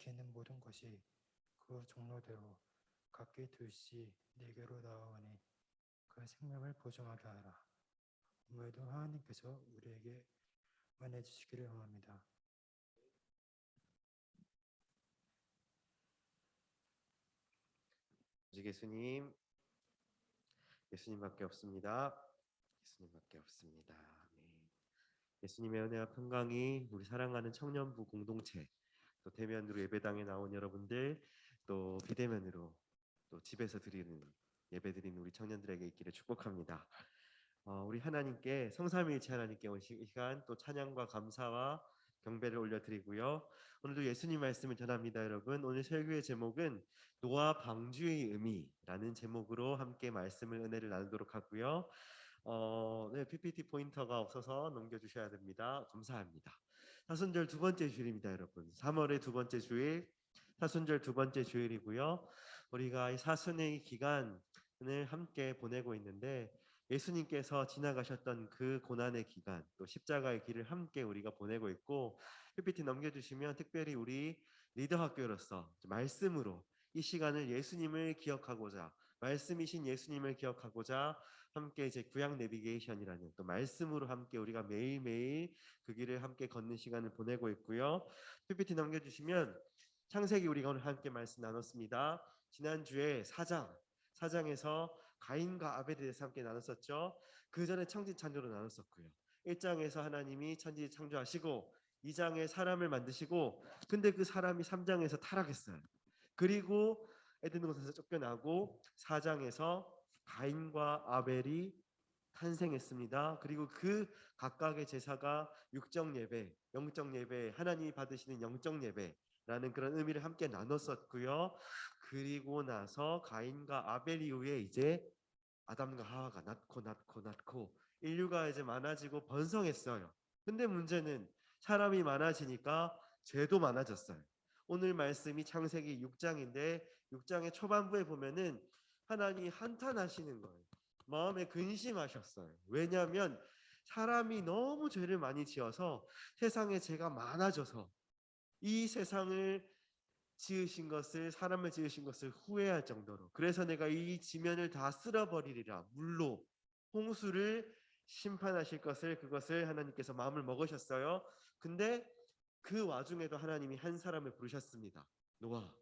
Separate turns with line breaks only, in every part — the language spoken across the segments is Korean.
기는 모든 것이 그 종로대로 각기 둘씩 네게로 나아오니 그 생명을 보존하게 하라. 오늘도 하나님께서 우리에게 은혜 주시기를 원합니다.
오직 예수님밖에 없습니다. 예수님밖에 없습니다. 아멘. 예수님의 은혜와 평강이 우리 사랑하는 청년부 공동체, 또 대면으로 예배당에 나온 여러분들, 또 비대면으로 또 집에서 드리는 예배 드리는 우리 청년들에게 있기를 축복합니다. 우리 하나님께 성삼위일체 하나님께 온 시간 또 찬양과 감사와 경배를 올려드리고요. 오늘도 예수님 말씀을 전합니다, 여러분. 오늘 설교의 제목은 노아 방주의 의미라는 제목으로 함께 말씀을 은혜를 나누도록 하고요. 네, PPT 포인터가 없어서 넘겨주셔야 됩니다. 감사합니다. 사순절 두 번째 주일입니다, 여러분. 3월의 두 번째 주일, 사순절 두 번째 주일이고요. 우리가 이 사순의 기간을 함께 보내고 있는데 예수님께서 지나가셨던 그 고난의 기간, 또 십자가의 길을 함께 우리가 보내고 있고, PPT 넘겨주시면 특별히 우리 리더 학교로서 말씀으로 이 시간을 예수님을 기억하고자, 말씀이신 예수님을 기억하고자 함께 이제 구약 내비게이션이라는 또 말씀으로 함께 우리가 매일매일 그 길을 함께 걷는 시간을 보내고 있고요. PPT 넘겨주시면 창세기 우리가 오늘 함께 말씀 나눴습니다. 지난주에 4장에서 가인과 아벨에 대해서 함께 나눴었죠. 그 전에 천지 창조로 나눴었고요. 1장에서 하나님이 천지 창조하시고 2장에 사람을 만드시고, 근데 그 사람이 3장에서 타락했어요. 그리고 에덴 동산에서 쫓겨나고 4장에서 가인과 아벨이 탄생했습니다. 그리고 그 각각의 제사가 육적 예배, 영적 예배, 하나님이 받으시는 영적 예배라는 그런 의미를 함께 나눴었고요. 그리고 나서 가인과 아벨 이후에 이제 아담과 하와가 낳고 인류가 이제 많아지고 번성했어요. 근데 문제는 사람이 많아지니까 죄도 많아졌어요. 오늘 말씀이 창세기 6장인데 6장의 초반부에 보면은 하나님이 한탄하시는 거예요. 마음에 근심하셨어요. 왜냐하면 사람이 너무 죄를 많이 지어서 세상에 죄가 많아져서 이 세상을 사람을 지으신 것을 후회할 정도로, 그래서 내가 이 지면을 다 쓸어버리리라, 물로 홍수를 심판하실 그것을 하나님께서 마음을 먹으셨어요. 근데 그 와중에도 하나님이 한 사람을 부르셨습니다. 노아.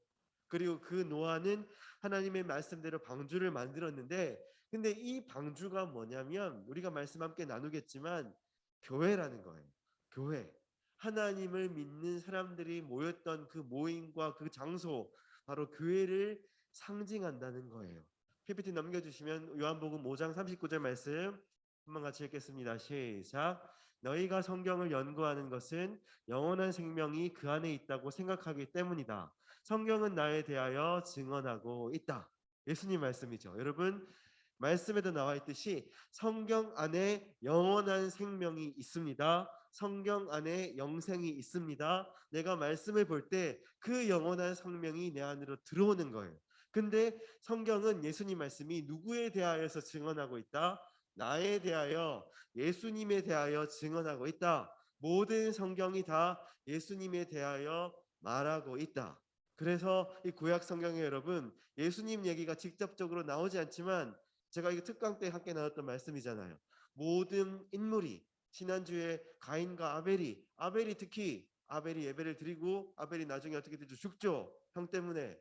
그리고 그 노아는 하나님의 말씀대로 방주를 만들었는데, 근데 이 방주가 뭐냐면 우리가 말씀 함께 나누겠지만 교회라는 거예요. 교회. 하나님을 믿는 사람들이 모였던 그 모임과 그 장소, 바로 교회를 상징한다는 거예요. PPT 넘겨주시면 요한복음 5장 39절 말씀 한번 같이 읽겠습니다. 시작. 너희가 성경을 연구하는 것은 영원한 생명이 그 안에 있다고 생각하기 때문이다. 성경은 나에 대하여 증언하고 있다. 예수님 말씀이죠. 여러분, 말씀에도 나와 있듯이 성경 안에 영원한 생명이 있습니다. 성경 안에 영생이 있습니다. 내가 말씀을 볼 때 그 영원한 생명이 내 안으로 들어오는 거예요. 근데 성경은 예수님 말씀이 누구에 대하여서 증언하고 있다? 나에 대하여, 예수님에 대하여 증언하고 있다. 모든 성경이 다 예수님에 대하여 말하고 있다. 그래서 이 구약 성경에 여러분 예수님 얘기가 직접적으로 나오지 않지만, 제가 이거 특강 때 함께 나눴던 말씀이잖아요. 모든 인물이, 지난주에 가인과 아벨이 특히 아벨이 예배를 드리고 아벨이 나중에 어떻게 되죠? 죽죠. 형 때문에.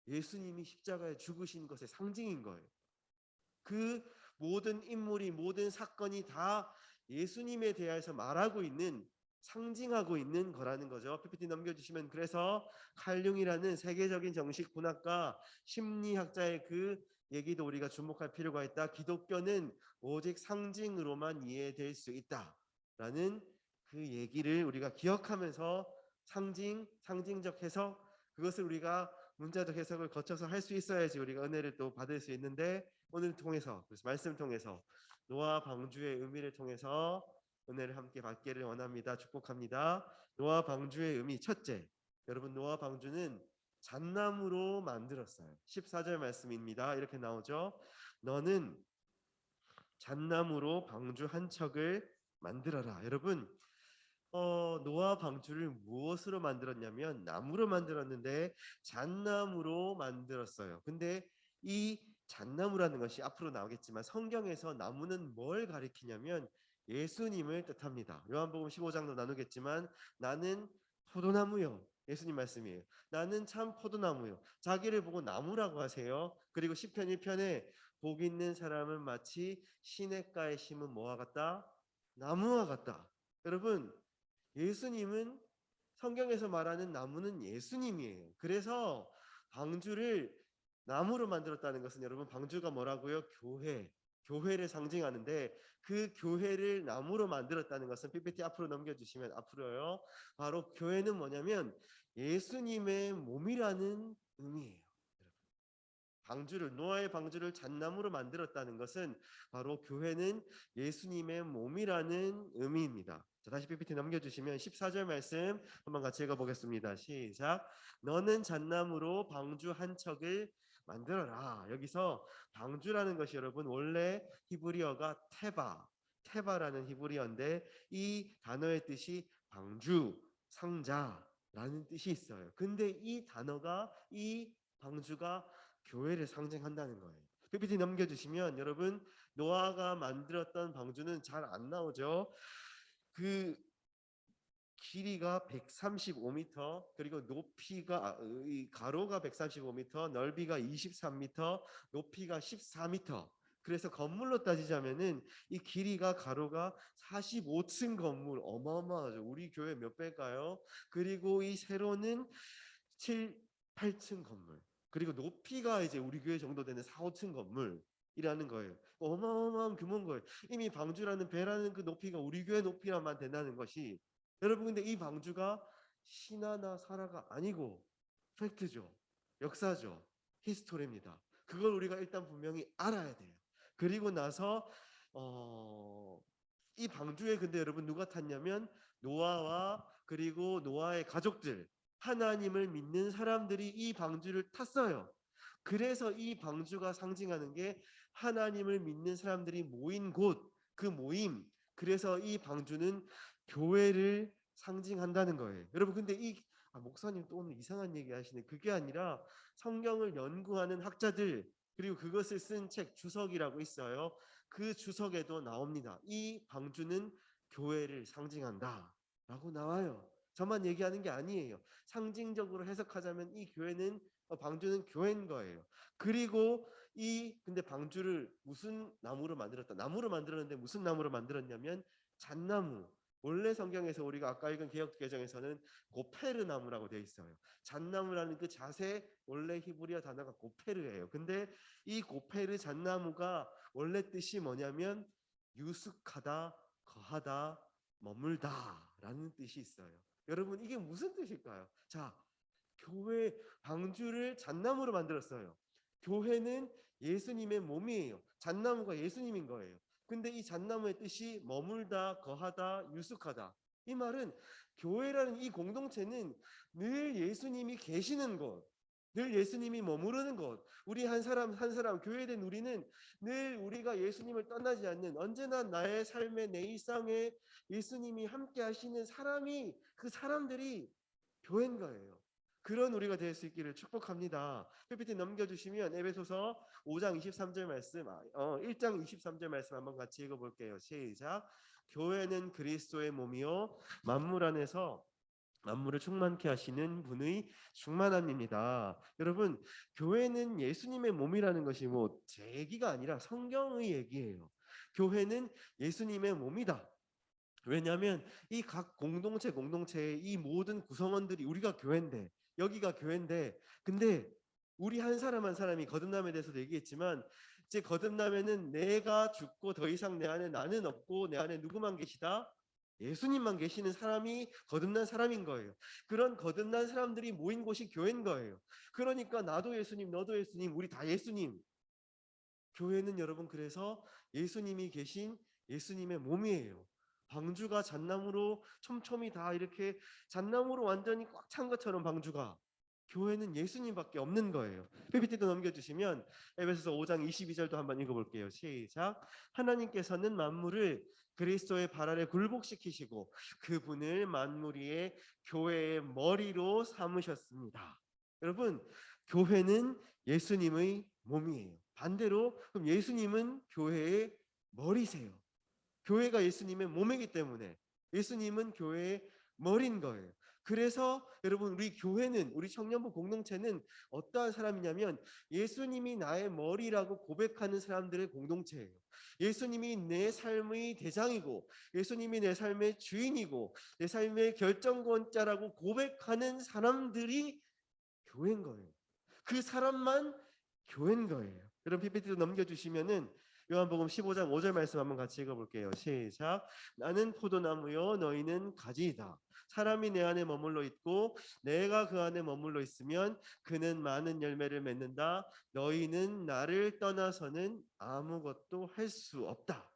예수님이 십자가에 죽으신 것의 상징인 거예요. 그 모든 인물이, 모든 사건이 다 예수님에 대해서 말하고 있는, 상징하고 있는 거라는 거죠. PPT 넘겨주시면, 그래서 칼융이라는 세계적인 정식 분학과 심리학자의 그 얘기도 우리가 주목할 필요가 있다. 기독교는 오직 상징으로만 이해될 수 있다라는 그 얘기를 우리가 기억하면서 상징적 해석, 그것을 우리가 문자적 해석을 거쳐서 할 수 있어야지 우리가 은혜를 또 받을 수 있는데, 오늘 통해서, 그래서 말씀을 통해서 노아 방주의 의미를 통해서 은혜를 함께 받기를 원합니다. 축복합니다. 노아 방주의 의미, 첫째, 여러분, 노아 방주는 잣나무로 만들었어요. 14절 말씀입니다. 이렇게 나오죠. 너는 잣나무로 방주 한 척을 만들어라. 여러분, 노아 방주를 무엇으로 만들었냐면 나무로 만들었는데 잣나무로 만들었어요. 근데 이 잣나무라는 것이 앞으로 나오겠지만 성경에서 나무는 뭘 가리키냐면 예수님을 뜻합니다. 요한복음 15장도 나누겠지만 나는 포도나무요. 예수님 말씀이에요. 나는 참 포도나무요. 자기를 보고 나무라고 하세요. 그리고 시편 1편에 복 있는 사람은 마치 시냇가에 심은 뭐와 같다? 나무와 같다. 여러분, 예수님은 성경에서 말하는 나무는 예수님이에요. 그래서 방주를 나무로 만들었다는 것은 여러분 방주가 뭐라고요? 교회를 상징하는데 그 교회를 나무로 만들었다는 것은 PPT 앞으로 넘겨주시면 앞으로요. 바로 교회는 뭐냐면 예수님의 몸이라는 의미예요. 노아의 방주를 잣나무로 만들었다는 것은 바로 교회는 예수님의 몸이라는 의미입니다. 자, 다시 PPT 넘겨주시면 14절 말씀 한번 같이 읽어보겠습니다. 시작. 너는 잣나무로 방주 한 척을 만들어라. 여기서 방주라는 것이 여러분 원래 히브리어가 테바라는 히브리어인데 이 단어의 뜻이 방주, 상자라는 뜻이 있어요. 근데 이 방주가 교회를 상징한다는 거예요. PPT 넘겨주시면 여러분 노아가 만들었던 방주는 잘 안 나오죠. 그 길이가 135m 그리고 이 가로가 135m, 넓이가 23m, 높이가 14m. 그래서 건물로 따지자면은 이 길이가 가로가 45층 건물 어마어마하죠. 우리 교회 몇 배일까요? 그리고 이 세로는 8층 건물. 그리고 높이가 이제 우리 교회 정도 되는 4, 5층 건물이라는 거예요. 어마어마한 규모인 거예요. 이미 방주라는 배라는 그 높이가 우리 교회 높이라만 된다는 것이 여러분 근데 이 방주가 신화나 살아가 아니고 팩트죠. 역사죠. 히스토리입니다. 그걸 우리가 일단 분명히 알아야 돼요. 그리고 나서 이 방주에 근데 여러분 누가 탔냐면 노아와 그리고 노아의 가족들 하나님을 믿는 사람들이 이 방주를 탔어요. 그래서 이 방주가 상징하는 게 하나님을 믿는 사람들이 모인 곳, 그 모임. 그래서 이 방주는 교회를 상징한다는 거예요. 여러분 근데 목사님 또 오늘 이상한 얘기 하시네. 그게 아니라 성경을 연구하는 학자들 그리고 그것을 쓴 책 주석이라고 있어요. 그 주석에도 나옵니다. 이 방주는 교회를 상징한다라고 나와요. 저만 얘기하는 게 아니에요. 상징적으로 해석하자면 이 방주는 교회인 거예요. 그리고 근데 방주를 무슨 나무로 만들었다? 나무로 만들었는데 무슨 나무로 만들었냐면 잣나무. 원래 성경에서 우리가 아까 읽은 개역개정에서는 고페르 나무라고 되어 있어요. 잣나무라는 그 잣의 원래 히브리어 단어가 고페르예요. 근데 이 고페르 잣나무가 원래 뜻이 뭐냐면 유숙하다, 거하다, 머물다라는 뜻이 있어요. 여러분 이게 무슨 뜻일까요? 자, 교회 방주를 잣나무로 만들었어요. 교회는 예수님의 몸이에요. 잣나무가 예수님인 거예요. 근데 이 잣나무의 뜻이 머물다, 거하다, 유숙하다. 이 말은 교회라는 이 공동체는 늘 예수님이 계시는 곳, 늘 예수님이 머무르는 곳. 우리 한 사람 한 사람 교회된 우리는 늘 우리가 예수님을 떠나지 않는 언제나 나의 삶의 내 일상에 예수님이 함께 하시는 그 사람들이 교회인 거예요. 그런 우리가 될 수 있기를 축복합니다. PPT 넘겨주시면 에베소서 5장 23절 말씀, 1장 23절 말씀 한번 같이 읽어볼게요. 시작. 교회는 그리스도의 몸이요 만물 안에서 만물을 충만케 하시는 분의 충만함입니다. 여러분, 교회는 예수님의 몸이라는 것이 제 얘기가 아니라 성경의 얘기예요. 교회는 예수님의 몸이다. 왜냐하면 이 각 공동체의 이 모든 구성원들이 우리가 교회인데 여기가 교회인데 근데 우리 한 사람 한 사람이 거듭남에 대해서도 얘기했지만 이제 거듭나면은 내가 죽고 더 이상 내 안에 나는 없고 내 안에 누구만 계시다? 예수님만 계시는 사람이 거듭난 사람인 거예요. 그런 거듭난 사람들이 모인 곳이 교회인 거예요. 그러니까 나도 예수님, 너도 예수님, 우리 다 예수님. 교회는 여러분 그래서 예수님이 계신 예수님의 몸이에요. 방주가 잣나무로 촘촘히 다 이렇게 잣나무로 완전히 꽉 찬 것처럼 방주가 교회는 예수님밖에 없는 거예요. PPT도 넘겨주시면 에베소서 5장 22절도 한번 읽어볼게요. 시작. 하나님께서는 만물을 그리스도의 발 아래 굴복시키시고 그분을 만물 위에 교회의 머리로 삼으셨습니다. 여러분, 교회는 예수님의 몸이에요. 반대로 그럼 예수님은 교회의 머리세요. 교회가 예수님의 몸이기 때문에 예수님은 교회의 머리인 거예요. 그래서 여러분, 우리 교회는, 우리 청년부 공동체는 어떠한 사람이냐면 예수님이 나의 머리라고 고백하는 사람들의 공동체예요. 예수님이 내 삶의 대장이고 예수님이 내 삶의 주인이고 내 삶의 결정권자라고 고백하는 사람들이 교회인 거예요. 그 사람만 교회인 거예요. 여러분, PPT도 넘겨주시면은 요한복음 15장 5절 말씀 한번 같이 읽어볼게요. 시작. 나는 포도나무요 너희는 가지이다. 사람이 내 안에 머물러 있고 내가 그 안에 머물러 있으면 그는 많은 열매를 맺는다. 너희는 나를 떠나서는 아무것도 할 수 없다.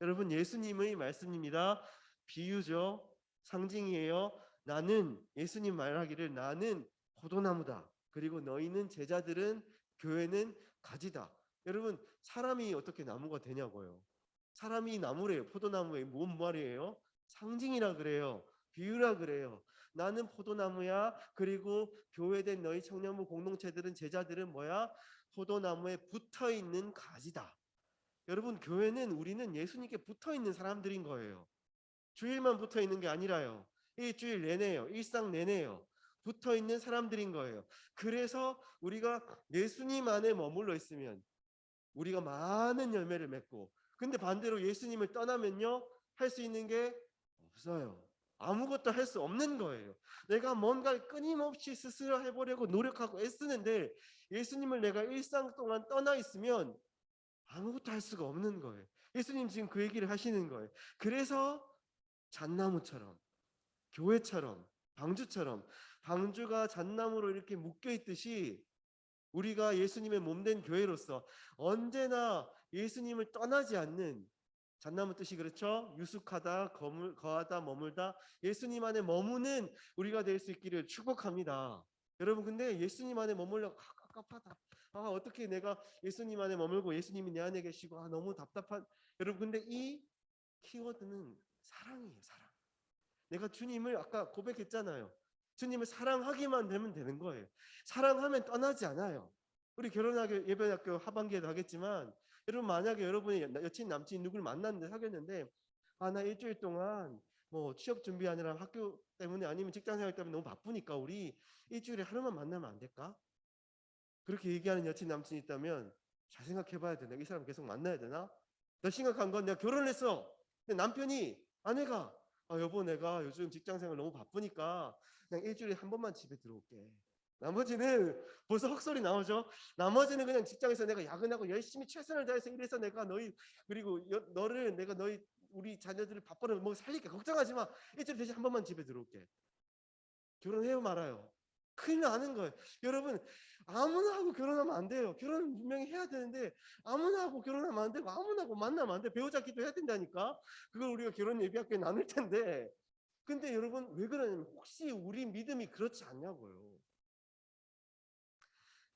여러분, 예수님의 말씀입니다. 비유죠. 상징이에요. 나는, 예수님 말하기를 나는 포도나무다. 그리고 너희는 제자들은, 교회는 가지다. 여러분, 사람이 어떻게 나무가 되냐고요. 사람이 나무래요. 포도나무의 뭔 말이에요? 상징이라 그래요. 비유라 그래요. 나는 포도나무야. 그리고 교회된 너희 청년부 공동체들은, 제자들은 뭐야? 포도나무에 붙어있는 가지다. 여러분, 교회는, 우리는 예수님께 붙어있는 사람들인 거예요. 주일만 붙어있는 게 아니라요. 일주일 내내요. 일상 내내요. 붙어있는 사람들인 거예요. 그래서 우리가 예수님 안에 머물러 있으면 우리가 많은 열매를 맺고, 근데 반대로 예수님을 떠나면요, 할 수 있는 게 없어요. 아무것도 할 수 없는 거예요. 내가 뭔가를 끊임없이 스스로 해보려고 노력하고 애쓰는데 예수님을 내가 일상 동안 떠나 있으면 아무것도 할 수가 없는 거예요. 예수님 지금 그 얘기를 하시는 거예요. 그래서 잣나무처럼, 교회처럼, 방주처럼, 방주가 잣나무로 이렇게 묶여 있듯이 우리가 예수님의 몸된 교회로서 언제나 예수님을 떠나지 않는, 잣나무 뜻이 그렇죠? 유숙하다, 거하다, 머물다, 예수님 안에 머무는 우리가 될 수 있기를 축복합니다. 여러분, 근데 예수님 안에 머물려 갑갑하다. 어떻게 내가 예수님 안에 머물고 예수님이 내 안에 계시고 너무 답답한. 여러분, 근데 이 키워드는 사랑이에요. 사랑. 내가 주님을 아까 고백했잖아요. 주님을 사랑하기만 되면 되는 거예요. 사랑하면 떠나지 않아요. 우리 결혼하기 예배학교 하반기에도 하겠지만, 여러분, 만약에 여러분이 여친 남친 누구를 만났는데 사귀었는데 나 일주일 동안 뭐 취업 준비하느라 학교 때문에 아니면 직장 생활 때문에 너무 바쁘니까 우리 일주일에 하루만 만나면 안 될까? 그렇게 얘기하는 여친 남친이 있다면 잘 생각해 봐야 돼. 내가 이 사람 계속 만나야 되나? 더 심각한 건 내가 결혼했어. 근데 남편이, 아내가 여보, 내가 요즘 직장 생활 너무 바쁘니까 그냥 일주일에 한 번만 집에 들어올게. 나머지는 벌써 헛소리 나오죠. 나머지는 그냥 직장에서 내가 야근하고 열심히 최선을 다해서 일해서 내가 너희, 그리고 너를 내가 너희 우리 자녀들을 바빠서 뭐 살릴게. 걱정하지 마. 일주일 대신 한 번만 집에 들어올게. 결혼해요 말아요? 큰일 나는 거예요. 여러분, 아무나 하고 결혼하면 안 돼요. 결혼은 분명히 해야 되는데 아무나 하고 결혼하면 안 되고 아무나 하고 만나면 안 돼. 배우자 기도해야 된다니까. 그걸 우리가 결혼 예비학교에 나눌 텐데. 근데 여러분, 왜 그러냐면 혹시 우리 믿음이 그렇지 않냐고요.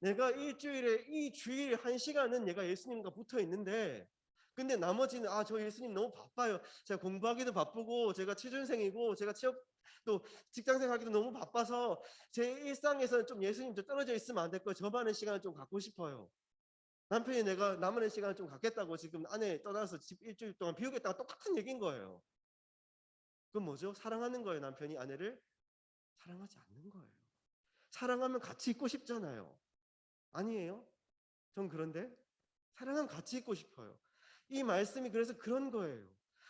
내가 일주일에 이 주일 1시간은 내가 예수님과 붙어 있는데, 근데 나머지는 저 예수님 너무 바빠요. 제가 공부하기도 바쁘고 제가 취준생이고 제가 취업 또 직장생 하기도 너무 바빠서 제 일상에서는 좀 예수님도 떨어져 있으면 안 될 거예요. 저만의 시간을 좀 갖고 싶어요. 남편이 내가 남은 시간을 좀 갖겠다고 지금 아내 떠나서 집 일주일 동안 비우겠다고 똑같은 얘기인 거예요. 그건 뭐죠? 사랑하는 거예요. 남편이 아내를 사랑하지 않는 거예요. 사랑하면 같이 있고 싶잖아요. 아니에요? 전 그런데 사랑하면 같이 있고 싶어요. 이 말씀이 그래서 그런 거예요.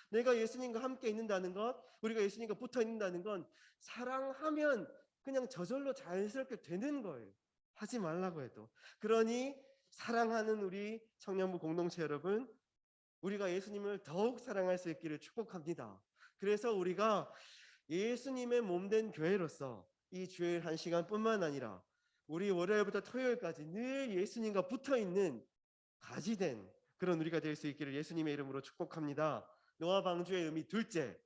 내가 예수님과 함께 있는다는 것, 우리가 예수님과 붙어 있는다는 건 사랑하면 그냥 저절로 자연스럽게 되는 거예요. 하지 말라고 해도. 그러니 사랑하는 우리 청년부 공동체 여러분, 우리가 예수님을 더욱 사랑할 수 있기를 축복합니다. 그래서 우리가 예수님의 몸된 교회로서 이 주일 1시간뿐만 아니라 우리 월요일부터 토요일까지 늘 예수님과 붙어있는 가지된 그런 우리가 될 수 있기를 예수님의 이름으로 축복합니다. 노아 방주의 의미 둘째,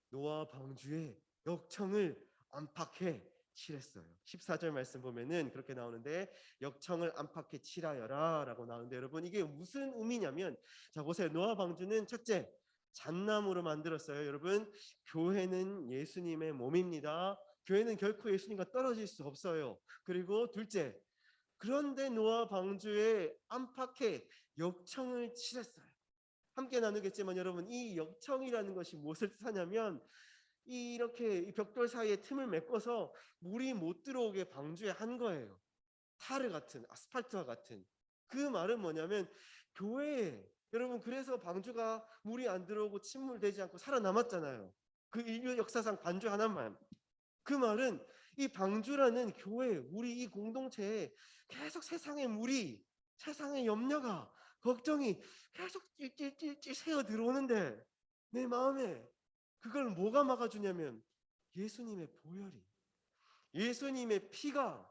노아 방주의 역청을 안팎에 칠했어요. 14절 말씀 보면은 그렇게 나오는데, 역청을 안팎에 칠하여라 라고 나오는데, 여러분, 이게 무슨 의미냐면, 자 보세요. 노아 방주는 첫째, 잣나무로 만들었어요. 여러분, 교회는 예수님의 몸입니다. 교회는 결코 예수님과 떨어질 수 없어요. 그리고 둘째, 그런데 노아 방주에 안팎에 역청을 칠했어요. 함께 나누겠지만 여러분, 이 역청이라는 것이 무엇을 뜻하냐면 이렇게 이 벽돌 사이에 틈을 메꿔서 물이 못 들어오게 방주에 한 거예요. 타르 같은, 아스팔트와 같은. 그 말은 뭐냐면 교회에, 여러분, 그래서 방주가 물이 안 들어오고 침몰되지 않고 살아남았잖아요. 그 인류 역사상 반주 하나만. 그 말은 이 방주라는 교회, 우리 이 공동체에 계속 세상의 무리, 세상의 염려가, 걱정이 계속 찔찔찔찔 새어 들어오는데 내 마음에 그걸 뭐가 막아주냐면 예수님의 보혈이, 예수님의 피가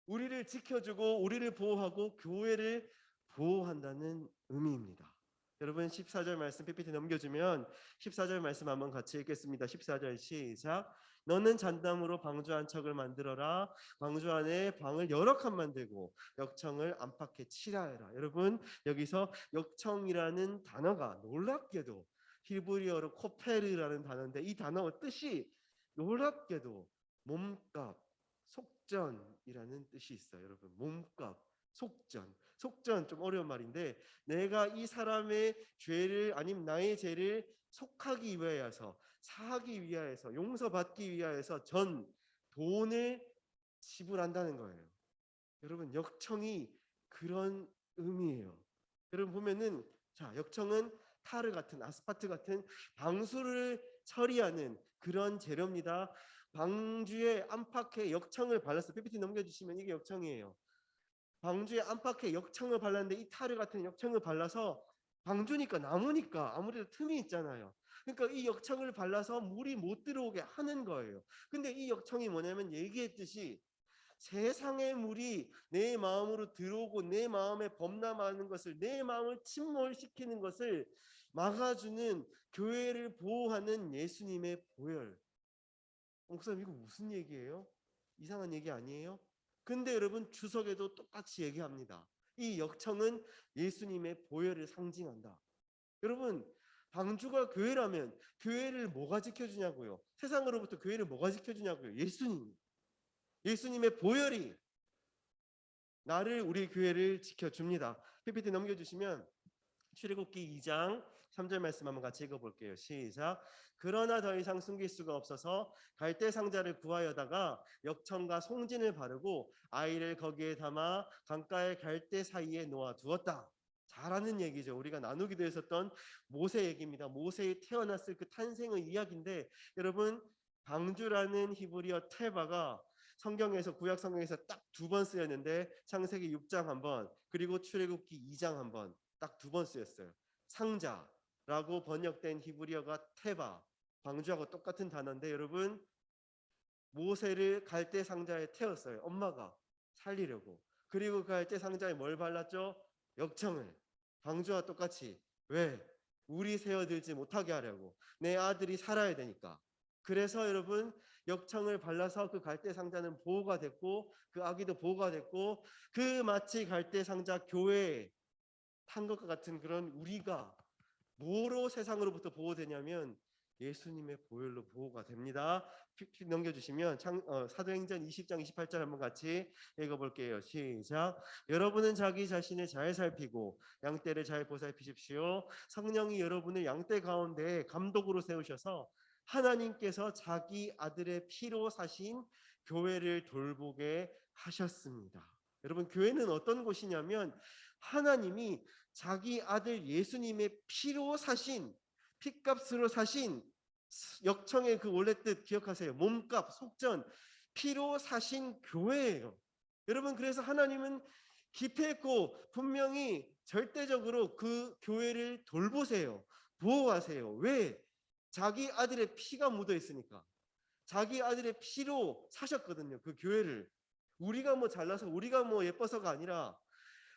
우리를 지켜주고 우리를 보호하고 교회를 보호한다는 의미입니다. 여러분, 14절 말씀 PPT 넘겨주면 14절 말씀 한번 같이 읽겠습니다. 14절 시작. 너는 잣나무로 방주 한 척을 만들어라. 방주 안에 방을 여러 칸 만들고 역청을 안팎에 칠하여라. 여러분, 여기서 역청이라는 단어가 놀랍게도 히브리어로 코페르라는 단어인데, 이 단어 뜻이 놀랍게도 몸값, 속전이라는 뜻이 있어요. 여러분, 몸값, 속전. 속전 좀 어려운 말인데, 내가 이 사람의 죄를, 아니면 나의 죄를 속하기 위하여서, 사하기 위하여서, 용서받기 위하여서 돈을 지불한다는 거예요. 여러분, 역청이 그런 의미예요. 여러분 보면은, 자, 역청은 타르 같은, 아스파트 같은 방수를 처리하는 그런 재료입니다. 방주의 안팎에 역청을 발랐어. PPT 넘겨주시면 이게 역청이에요. 방주의 안팎에 역청을 발랐는데 이 타르 같은 역청을 발라서, 방주니까 나무니까 아무래도 틈이 있잖아요. 그러니까 이 역청을 발라서 물이 못 들어오게 하는 거예요. 근데 이 역청이 뭐냐면 얘기했듯이 세상의 물이 내 마음으로 들어오고 내 마음에 범람하는 것을, 내 마음을 침몰시키는 것을 막아주는, 교회를 보호하는 예수님의 보혈. 목사님, 이거 무슨 얘기예요? 이상한 얘기 아니에요? 근데 여러분, 주석에도 똑같이 얘기합니다. 이 역청은 예수님의 보혈을 상징한다. 여러분, 방주가 교회라면 교회를 뭐가 지켜주냐고요? 세상으로부터 교회를 뭐가 지켜주냐고요? 예수님. 예수님의 보혈이 나를, 우리 교회를 지켜줍니다. PPT 넘겨주시면 출애굽기 2장 3절 말씀 한번 같이 읽어볼게요. 시작. 그러나 더 이상 숨길 수가 없어서 갈대 상자를 구하여다가 역청과 송진을 바르고 아이를 거기에 담아 강가의 갈대 사이에 놓아 두었다. 잘하는 얘기죠. 우리가 나누기도 했었던 모세 얘기입니다. 모세의 태어났을 그 탄생의 이야기인데, 여러분, 방주라는 히브리어 테바가 성경에서, 구약 성경에서 딱 두 번 쓰였는데, 창세기 6장 한 번, 그리고 출애굽기 2장 한 번, 딱 두 번 쓰였어요. 상자라고 번역된 히브리어가 테바, 방주하고 똑같은 단어인데, 여러분, 모세를 갈대 상자에 태웠어요. 엄마가 살리려고. 그리고 그 갈대 상자에 뭘 발랐죠? 역청을. 방주와 똑같이. 왜? 우리 새어들지 못하게 하려고. 내 아들이 살아야 되니까. 그래서 여러분, 역청을 발라서 그 갈대 상자는 보호가 됐고, 그 아기도 보호가 됐고, 그 마치 갈대 상자 교회에 탄 것과 같은 그런 우리가 뭐로 세상으로부터 보호되냐면 예수님의 보혈로 보호가 됩니다. 넘겨주시면 사도행전 20장 28절 한번 같이 읽어볼게요. 시작. 여러분은 자기 자신을 잘 살피고 양떼를 잘 보살피십시오. 성령이 여러분을 양떼 가운데 감독으로 세우셔서 하나님께서 자기 아들의 피로 사신 교회를 돌보게 하셨습니다. 여러분, 교회는 어떤 곳이냐면 하나님이 자기 아들 예수님의 피로 사신, 피값으로 사신, 역청의 그 원래 뜻 기억하세요. 몸값, 속전, 피로 사신 교회예요. 여러분, 그래서 하나님은 기필코 분명히 절대적으로 그 교회를 돌보세요. 보호하세요. 왜? 자기 아들의 피가 묻어 있으니까. 자기 아들의 피로 사셨거든요. 그 교회를. 우리가 뭐 잘나서, 우리가 뭐 예뻐서가 아니라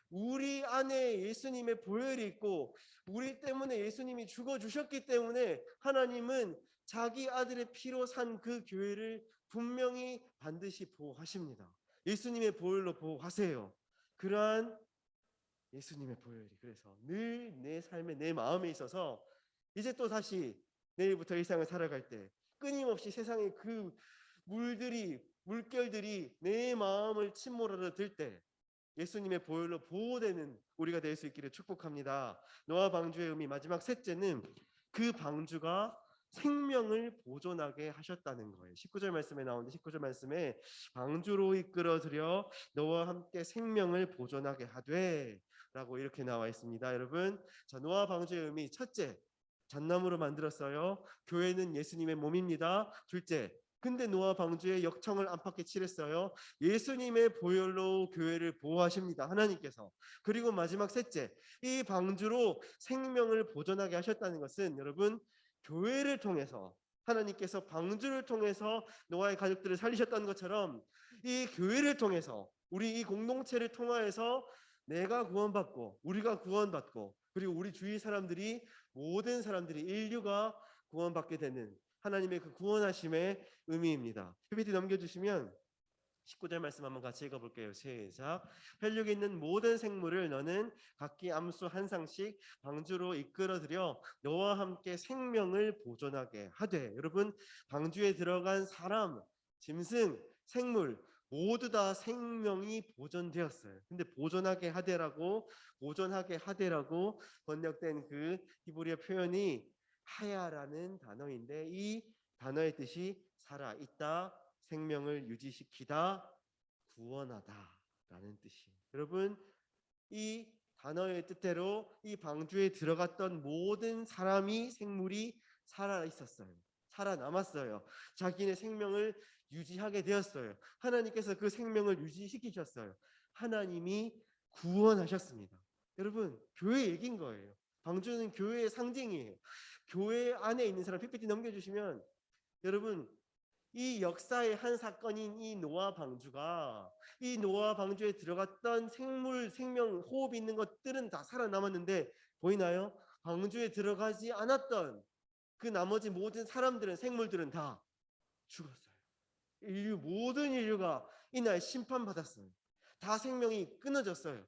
우리 안에 예수님의 보혈이 있고 우리 때문에 예수님이 죽어주셨기 때문에 하나님은 자기 아들의 피로 산 그 교회를 분명히 반드시 보호하십니다. 예수님의 보혈로 보호하세요. 그러한 예수님의 보혈이 그래서 늘 내 삶에, 내 마음에 있어서 이제 또 다시 내일부터 일상을 살아갈 때 끊임없이 세상의 그 물결들이 내 마음을 침몰하려 들 때 예수님의 보혈로 보호되는 우리가 될 수 있기를 축복합니다. 노아 방주의 의미 마지막 셋째는 그 방주가 생명을 보존하게 하셨다는 거예요. 19절 말씀에 나오는데 19절 말씀에 방주로 이끌어들여 너와 함께 생명을 보존하게 하되 라고 이렇게 나와 있습니다. 여러분, 자, 노아 방주의 의미 첫째, 잣나무로 만들었어요. 교회는 예수님의 몸입니다. 둘째, 근데 노아 방주에 역청을 안팎에 칠했어요. 예수님의 보혈로 교회를 보호하십니다. 하나님께서. 그리고 마지막 셋째, 이 방주로 생명을 보존하게 하셨다는 것은 여러분, 교회를 통해서 하나님께서 방주를 통해서 노아의 가족들을 살리셨다는 것처럼 이 교회를 통해서 우리 이 공동체를 통하여서 내가 구원받고 우리가 구원받고 그리고 우리 주위 사람들이 모든 사람들이 인류가 구원받게 되는 하나님의 그 구원하심의 의미입니다. PPT 넘겨주시면 19절 말씀 한번 같이 읽어볼게요. 시작. 혈육에 있는 모든 생물을 너는 각기 암수 한 쌍씩 방주로 이끌어들여 너와 함께 생명을 보존하게 하되. 여러분, 방주에 들어간 사람, 짐승, 생물 모두 다 생명이 보존되었어요. 근데 보존하게 하되라고 번역된 그 히브리어 표현이 하야라는 단어인데 이 단어의 뜻이 살아 있다, 생명을 유지시키다, 구원하다라는 뜻이에요. 여러분, 이 단어의 뜻대로 이 방주에 들어갔던 모든 사람이 생물이 살아 있었어요. 살아남았어요. 자기네 생명을 유지하게 되었어요. 하나님께서 그 생명을 유지시키셨어요. 하나님이 구원하셨습니다. 여러분, 교회 얘기인 거예요. 방주는 교회의 상징이에요. 교회 안에 있는 사람 PPT 넘겨주시면 여러분, 이 역사의 한 사건인 이 노아 방주가 이 노아 방주에 들어갔던 생명, 호흡이 있는 것들은 다 살아남았는데 보이나요? 방주에 들어가지 않았던 그 나머지 모든 사람들은 생물들은 다 죽었어요. 모든 인류가 이날 심판받았어요. 다 생명이 끊어졌어요.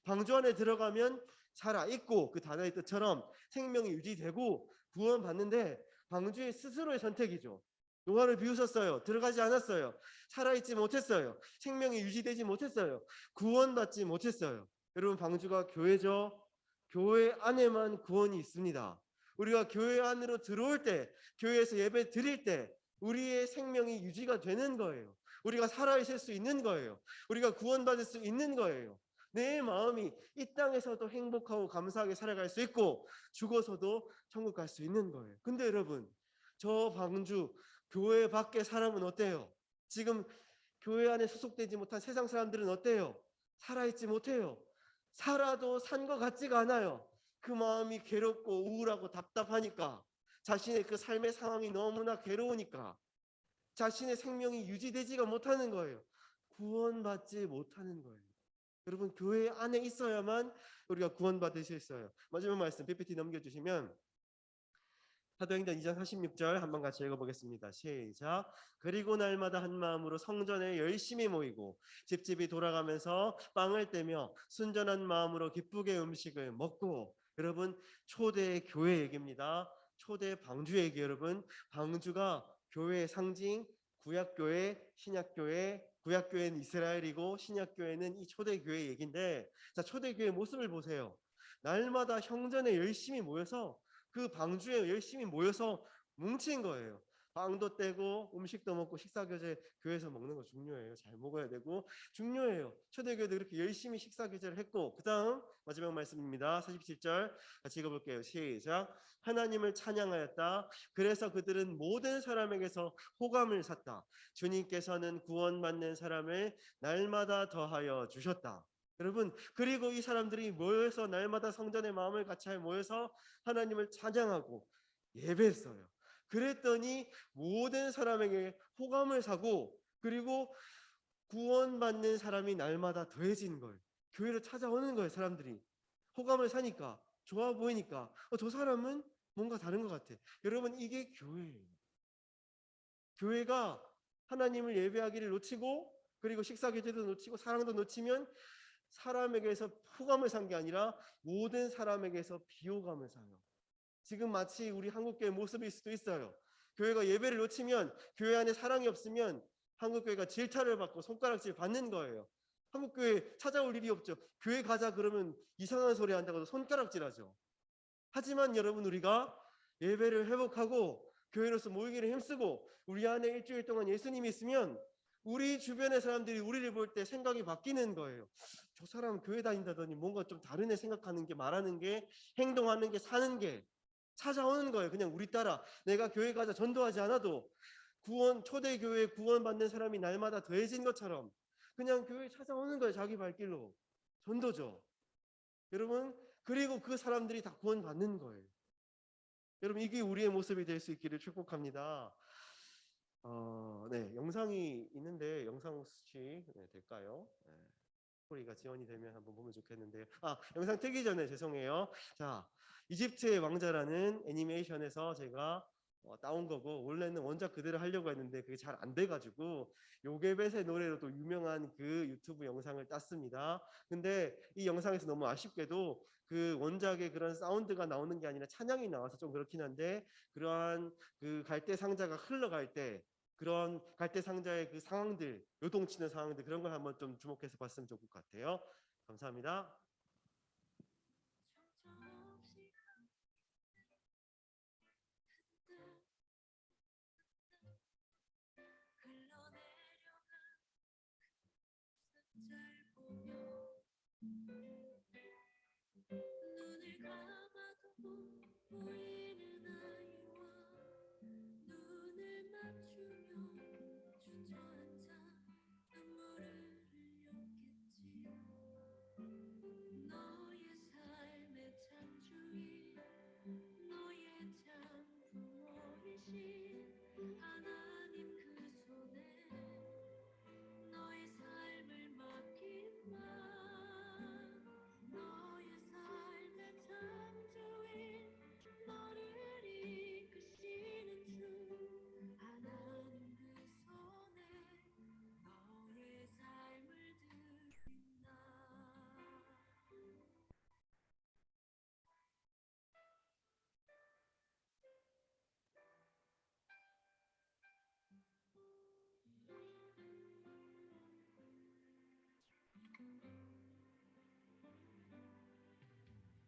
방주 안에 들어가면 살아있고 그 단어의 뜻처럼 생명이 유지되고 구원받는데 방주의 스스로의 선택이죠. 노아를 비우셨어요. 들어가지 않았어요. 살아있지 못했어요. 생명이 유지되지 못했어요. 구원받지 못했어요. 여러분, 방주가 교회죠. 교회 안에만 구원이 있습니다. 우리가 교회 안으로 들어올 때, 교회에서 예배 드릴 때 우리의 생명이 유지가 되는 거예요. 우리가 살아있을 수 있는 거예요. 우리가 구원받을 수 있는 거예요. 내 마음이 이 땅에서도 행복하고 감사하게 살아갈 수 있고 죽어서도 천국 갈 수 있는 거예요. 근데 여러분, 저 방주 교회 밖의 사람은 어때요? 지금 교회 안에 소속되지 못한 세상 사람들은 어때요? 살아있지 못해요. 살아도 산 것 같지가 않아요. 그 마음이 괴롭고 우울하고 답답하니까, 자신의 그 삶의 상황이 너무나 괴로우니까 자신의 생명이 유지되지가 못하는 거예요. 구원받지 못하는 거예요. 여러분, 교회 안에 있어야만 우리가 구원받을 수 있어요. 마지막 말씀 PPT 넘겨주시면 사도행전 2장 46절 한번 같이 읽어보겠습니다. 시작. 그리고 날마다 한 마음으로 성전에 열심히 모이고 집집이 돌아가면서 빵을 떼며 순전한 마음으로 기쁘게 음식을 먹고. 여러분, 초대 교회 얘기입니다. 초대 방주 얘기. 여러분, 방주가 교회의 상징, 구약교회, 신약교회, 구약교회는 이스라엘이고 신약교회는 이 초대교회 얘기인데, 자, 초대교회 모습을 보세요. 날마다 성전에 열심히 모여서 그 방주에 열심히 모여서 뭉친 거예요. 빵도 떼고 음식도 먹고 식사교제 교회에서 먹는 거 중요해요. 잘 먹어야 되고 중요해요. 초대교회도 이렇게 열심히 식사교제를 했고, 그 다음 마지막 말씀입니다. 47절 같이 읽어볼게요. 시작. 하나님을 찬양하였다. 그래서 그들은 모든 사람에게서 호감을 샀다. 주님께서는 구원받는 사람을 날마다 더하여 주셨다. 여러분, 그리고 이 사람들이 모여서 날마다 성전의 마음을 같이 모여서 하나님을 찬양하고 예배했어요. 그랬더니 모든 사람에게 호감을 사고, 그리고 구원받는 사람이 날마다 더해지는 거예요. 교회로 찾아오는 거예요. 사람들이 호감을 사니까, 좋아 보이니까 저 사람은 뭔가 다른 것 같아. 여러분, 이게 교회예요. 교회가 하나님을 예배하기를 놓치고 그리고 식사교제도 놓치고 사랑도 놓치면 사람에게서 호감을 산 게 아니라 모든 사람에게서 비호감을 사요. 지금 마치 우리 한국교회 모습일 수도 있어요. 교회가 예배를 놓치면, 교회 안에 사랑이 없으면 한국교회가 질타를 받고 손가락질 받는 거예요. 한국교회 찾아올 일이 없죠. 교회 가자 그러면 이상한 소리 한다고 손가락질하죠. 하지만 여러분, 우리가 예배를 회복하고 교회로서 모이기를 힘쓰고 우리 안에 일주일 동안 예수님이 있으면 우리 주변의 사람들이 우리를 볼 때 생각이 바뀌는 거예요. 저 사람 교회 다닌다더니 뭔가 좀 다르네 생각하는 게, 말하는 게, 행동하는 게, 사는 게 찾아오는 거예요. 그냥 우리 따라. 내가 교회 가자 전도하지 않아도 초대교회 구원 받는 사람이 날마다 더해진 것처럼 그냥 교회 찾아오는 거예요. 자기 발길로. 전도죠. 여러분, 그리고 그 사람들이 다 구원 받는 거예요. 여러분, 이게 우리의 모습이 될 수 있기를 축복합니다. 네, 영상이 있는데 영상 수치 될까요? 네, 소리가 지원이 되면 한번 보면 좋겠는데요. 영상 틀기 전에 죄송해요. 자, 이집트의 왕자라는 애니메이션에서 제가 따온 거고, 원래는 원작 그대로 하려고 했는데 그게 잘 안 돼가지고 요게벳의 노래로 또 유명한 그 유튜브 영상을 땄습니다. 근데 이 영상에서 너무 아쉽게도 그 원작의 그런 사운드가 나오는 게 아니라 찬양이 나와서 좀 그렇긴 한데, 그러한 그 갈대 상자가 흘러갈 때 그런 갈대 상자의 그 상황들, 요동치는 상황들, 그런 걸 한번 좀 주목해서 봤으면 좋을 것 같아요. 감사합니다.
눈을 감아도 보이는 아이와 눈을 맞추며 주저앉아 눈물을 흘렸겠지. 너의 삶의 창조인, 너의 장부모이신 하나님 그 손에 너의 삶을 맡긴다. 너의 삶의 창조인, 너를 이끄시는 주 하나님 그 손에 너의 삶을 드린다.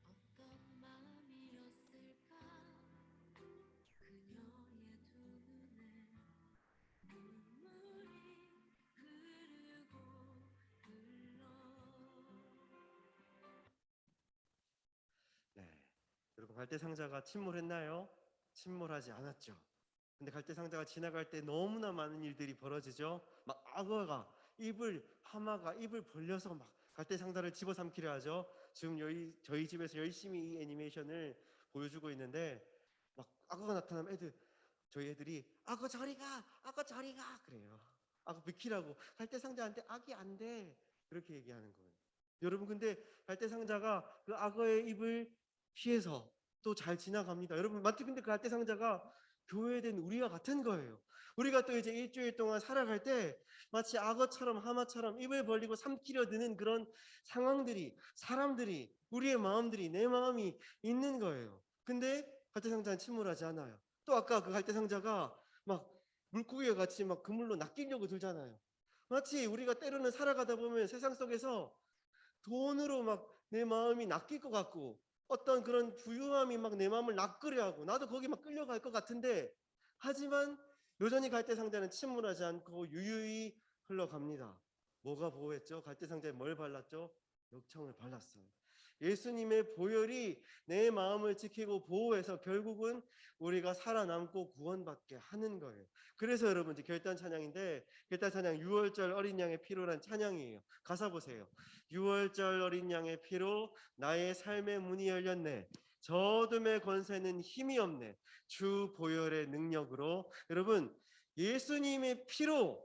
어떤 마음이었을까 그녀의 두 눈에 눈물이 흐르고 흘러.
네, 여러분, 갈대 상자가 침몰했나요? 침몰하지 않았죠. 근데 갈대 상자가 지나갈 때 너무나 많은 일들이 벌어지죠. 막 하마가 입을 벌려서 막 갈대 상자를 집어삼키려 하죠. 지금 저희 집에서 열심히 이 애니메이션을 보여주고 있는데, 막 악어가 나타나면 저희 애들이 악어 저리 가, 악어 저리 가 그래요. 악어 비키라고. 갈대 상자한테 악이 안 돼, 그렇게 얘기하는 거예요. 여러분, 근데 갈대 상자가 그 악어의 입을 피해서 또 잘 지나갑니다. 여러분, 마치 근데 그 갈대 상자가 교회된 우리와 같은 거예요. 우리가 또 이제 일주일 동안 살아갈 때 마치 악어처럼 하마처럼 입을 벌리고 삼키려 드는 그런 상황들이, 사람들이, 우리의 마음들이, 내 마음이 있는 거예요. 근데 갈대 상자는 침몰하지 않아요. 또 아까 그 갈대 상자가 막 물고기와 같이 막 그물로 낚이려고 들잖아요. 마치 우리가 때로는 살아가다 보면 세상 속에서 돈으로 막 내 마음이 낚일 것 같고, 어떤 그런 부유함이 막 내 마음을 낚으려 하고, 나도 거기 막 끌려갈 것 같은데, 하지만 여전히 갈대 상자는 침몰하지 않고 유유히 흘러갑니다. 뭐가 보호했죠? 갈대 상자에 뭘 발랐죠? 역청을 발랐어요. 예수님의 보혈이 내 마음을 지키고 보호해서 결국은 우리가 살아남고 구원받게 하는 거예요. 그래서 여러분, 이제 결단 찬양인데, 결단 찬양 6월절 어린 양의 피로란 찬양이에요. 가사 보세요. 6월절 어린 양의 피로 나의 삶의 문이 열렸네. 저 어둠의 권세는 힘이 없네. 주 보혈의 능력으로. 여러분, 예수님의 피로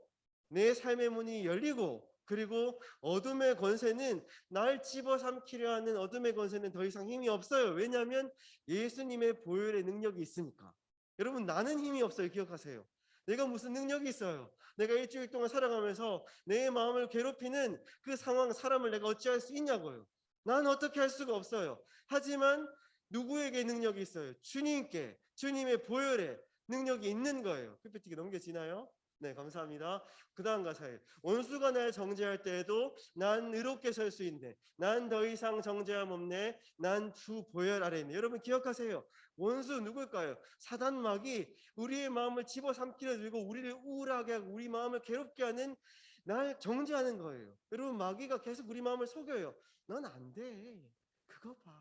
내 삶의 문이 열리고, 그리고 어둠의 권세는, 날 집어삼키려 하는 어둠의 권세는 더 이상 힘이 없어요. 왜냐하면 예수님의 보혈의 능력이 있으니까. 여러분, 나는 힘이 없어요. 기억하세요. 내가 무슨 능력이 있어요? 내가 일주일 동안 살아가면서 내 마음을 괴롭히는 그 상황, 사람을 내가 어찌할 수 있냐고요. 난 어떻게 할 수가 없어요. 하지만 누구에게 능력이 있어요? 주님께, 주님의 보혈에 능력이 있는 거예요. PPT 넘겨지나요? 네, 감사합니다. 그 다음 가사에 원수가 날 정죄할 때에도 난 의롭게 설 수 있네. 난 더 이상 정죄함 없네. 난 주 보혈 아래 있네. 여러분 기억하세요. 원수 누굴까요? 사단마귀, 우리의 마음을 집어삼키려 들고 우리를 우울하게 하고 우리 마음을 괴롭게 하는, 날 정죄하는 거예요. 여러분 마귀가 계속 우리 마음을 속여요. 넌 안 돼. 그거 봐.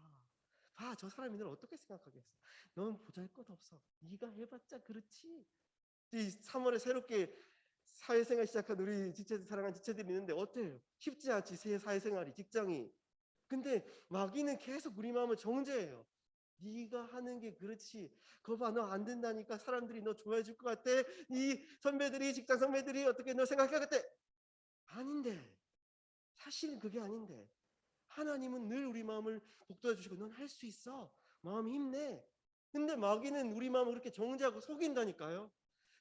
저 사람이 널 어떻게 생각하겠어? 넌 보잘것없어. 네가 해봤자 그렇지. 이 3월에 새롭게 사회생활 시작한 우리 사랑하는 지체들이 있는데 어때요? 쉽지 않지, 새 사회생활이, 직장이. 근데 마귀는 계속 우리 마음을 정죄해요. 네가 하는 게 그렇지. 그거 봐, 너 안 된다니까. 사람들이 너 좋아해 줄 것 같아. 이 선배들이, 직장 선배들이 어떻게 너 생각하겠대? 아닌데, 사실은 그게 아닌데, 하나님은 늘 우리 마음을 북돋아 주시고 넌 할 수 있어. 마음 힘내. 근데 마귀는 우리 마음을 그렇게 정죄하고 속인다니까요.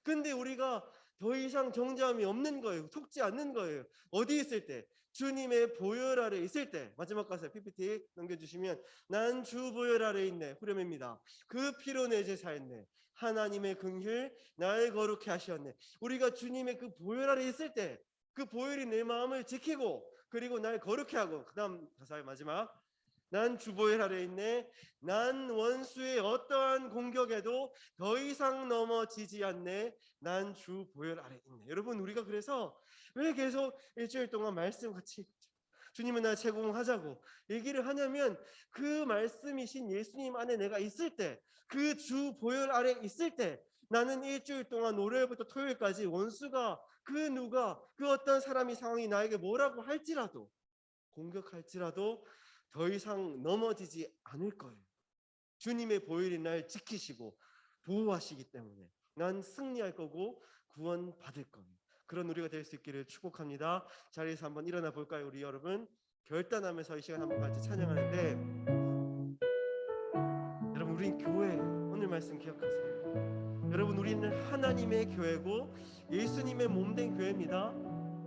근데 우리가 더 이상 정죄함이 없는 거예요. 속지 않는 거예요. 어디 있을 때? 주님의 보혈 아래 있을 때. 마지막 가사 PPT 넘겨주시면 난 주 보혈 아래 있네. 후렴입니다. 그 피로 내 제사했네. 하나님의 긍휼 날 거룩해 하셨네. 우리가 주님의 그 보혈 아래 있을 때 그 보혈이 내 마음을 지키고 그리고 날 거룩해 하고, 그 다음 가사의 마지막, 난 주 보혈 아래 있네. 난 원수의 어떠한 공격에도 더 이상 넘어지지 않네. 난 주 보혈 아래 있네. 여러분 우리가 그래서 왜 계속 일주일 동안 말씀 같이 주님은 나 제공하자고 얘기를 하냐면, 그 말씀이신 예수님 안에 내가 있을 때, 그 주 보혈 아래 있을 때 나는 일주일 동안 월요일부터 토요일까지 원수가 그 어떤 사람이 상황이 나에게 뭐라고 할지라도, 공격할지라도 더 이상 넘어지지 않을 거예요. 주님의 보혈이 날 지키시고 보호하시기 때문에 난 승리할 거고 구원 받을 거예요. 그런 우리가 될 수 있기를 축복합니다. 자리에서 한번 일어나 볼까요? 우리 여러분 결단하면서 이 시간 한번 같이 찬양하는데, 여러분 우린 교회, 오늘 말씀 기억하세요. 여러분 우리는 하나님의 교회고 예수님의 몸된 교회입니다.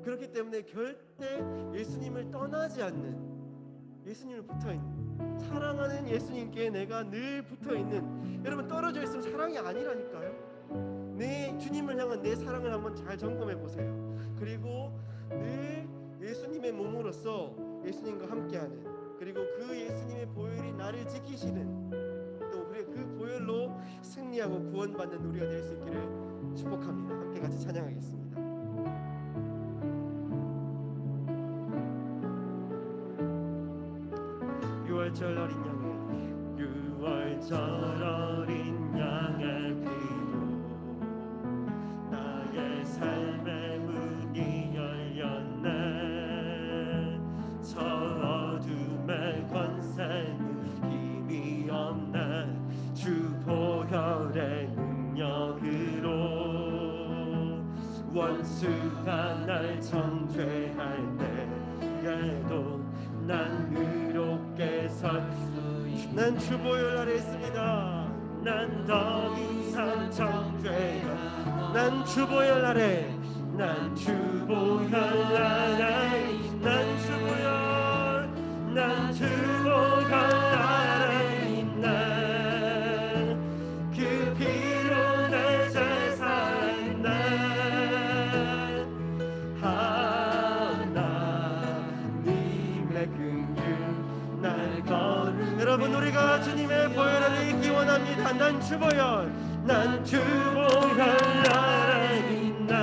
그렇기 때문에 절대 예수님을 떠나지 않는, 예수님을 붙어있는, 사랑하는 예수님께 내가 늘 붙어있는, 여러분 떨어져 있으면 사랑이 아니라니까요. 내 주님을 향한 내 사랑을 한번 잘 점검해 보세요. 그리고 늘 예수님의 몸으로서 예수님과 함께하는, 그리고 그 예수님의 보혈이 나를 지키시는, 또 그 보혈로 승리하고 구원받는 우리가 될 수 있기를 축복합니다. 함께 같이 찬양하겠습니다. 유월절 어린 양의, 유월절 어린 양의 피로 나의 삶의 문이 열렸네. 저 어둠의 권세는 힘이 없네. 주 보혈의 능력으로 원수가 날 정죄할 때에도 난 의롭게 설 수 있네. 난 주 보혈 아래 있습니다. 난 더 이상 정죄가, 난 주 보혈 아래, 난 주 보혈 아래, 난 주 보혈, 난 주 보혈 아래 있네. 그 피로 내 제사했네. 하나님의 긍휼 날 거룩. 여러분 우리가 주님의 보혈 아래 있기 원합니다. 난 주 보혈, 난 주 보혈 아래 있네.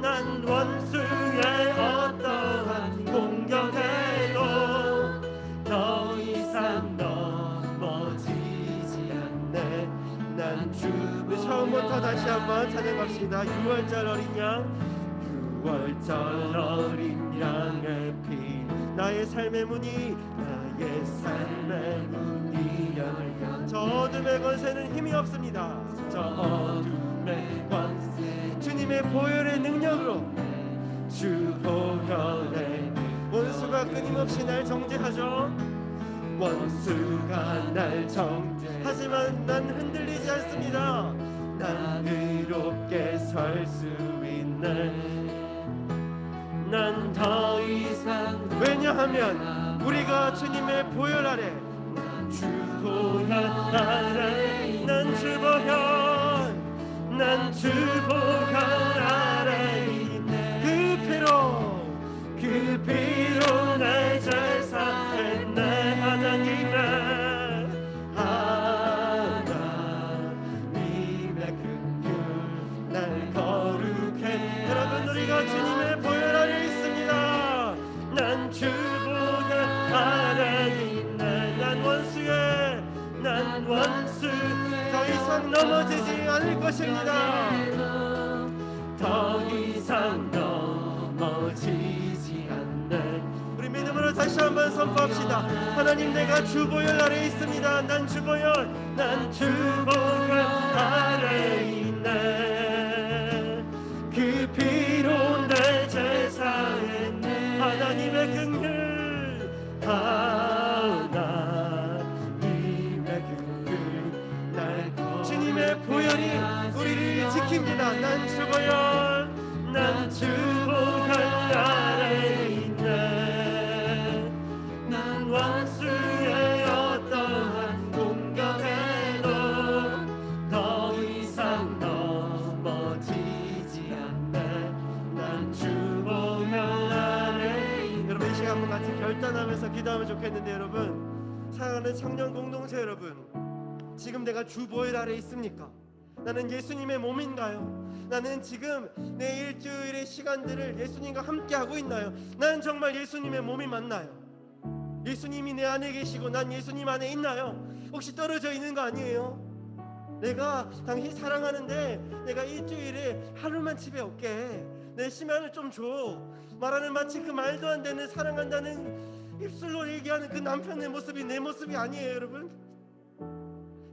난 원수의 어떠한 공격에도 더 이상 넘어지지 않네. 난 주. 처음부터 다시 한번 찬양합시다. 유월절 어린 양, 유월절 어린 양의 피, 나의 삶의 문이, 나의 삶의 문이 열려. 저 어둠의 권세는 힘이 없습니다. 저 어둠의 권세, 주님의 보혈의 능력으로, 주 보혈의, 원수가 끊임없이 날 정죄하죠. 원수가 날 정죄, 하지만 난 흔들리지 않습니다. 난 의롭게 설 수 있네. 난 더 이상, 왜냐하면 우리가 주님의 보혈 아래, 주보혈 아래 난 주보혈 난 주보혈 아래 그 피로 날 잘 사했네 하나님의 긍휼 날 거룩해 여러분 우리가 주님의 보혈 아래 있습니다 난 주보혈 아래 있네 난 원수 더 이상 넘어지지 않을 것입니다 더 이상 넘어지지 않네 우리 믿음으로 다시 한번 선포합시다 하나님 내가 주보혈 아래 있습니다 난 주보혈 아래 있네 그 피로 날 제사했네 하나님의 긍휼 하나님의 긍휼 날 주님의 보혈이 우리를 지킵니다 난 주보혈 아래 있네 난 원수의 어떠한 공격에도 더 이상 넘어지지 않네 난 주보혈 아래 있네 여러분 이 시간 한번 같이 결단하면서 기도하면 좋겠는데 여러분 사랑하는 청년 공동체 여러분 지금 내가 주보혈 아래 있습니까? 나는 예수님의 몸인가요? 나는 지금 내 일주일의 시간들을 예수님과 함께 하고 있나요? 나는 정말 예수님의 몸이 맞나요? 예수님이 내 안에 계시고 난 예수님 안에 있나요? 혹시 떨어져 있는 거 아니에요? 내가 당신 사랑하는데 내가 일주일에 하루만 집에 올게 내 시간을 좀 줘 말하는 마치 그 말도 안 되는 사랑한다는 입술로 얘기하는 그 남편의 모습이 내 모습이 아니에요